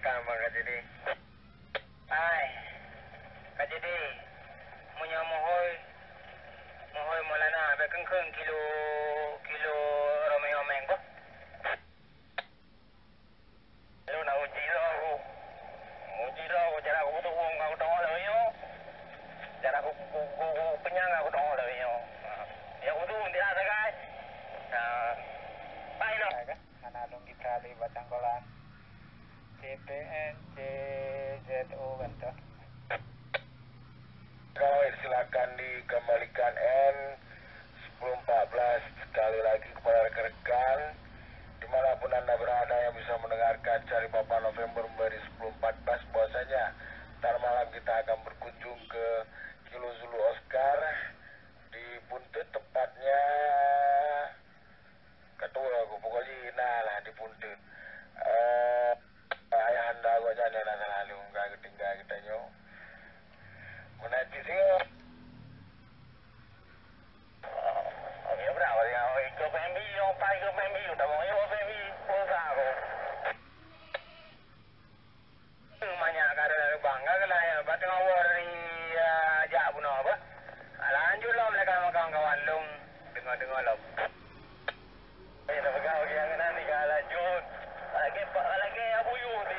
silakan bang Kak Jadi. Hai, Kak Jadi, punya mohoi molana be kengkeng kilo Romeo Mengko. Lu nak uji aku cara aku butuh uang aku tahu lah yo. Cara aku penyang aku tahu lah yo. Ya udah dia ada guys. Bye lo. Manalong Gitali Batangkolan. CPN CZO Banten. Silakan dikembalikan N 1014 sekali lagi kepada rekan-rekan dimanapun Anda berada yang bisa mendengarkan Cari Papa November memberi 1014 bahwasanya ntar malam kita akan berkunjung ke Kilo Zulu Oscar di Puntet, tepatnya ketua aku pokoknya lah di Puntet. Ayah anda aku jangan nak selalu enggak ketinggalan kita nyo menaiki sih. Oke berapa ya? Ke PMB yang pai ke PMB udah mau yo PMB pulsa aku. Banyak kada bangga ke lah ya. Batang awal dari jak pun apa. Lanjut lah mereka sama kawan-kawan long dengar lah. Dah pegang yang nanti kalau lanjut. Lagi Abu Yu di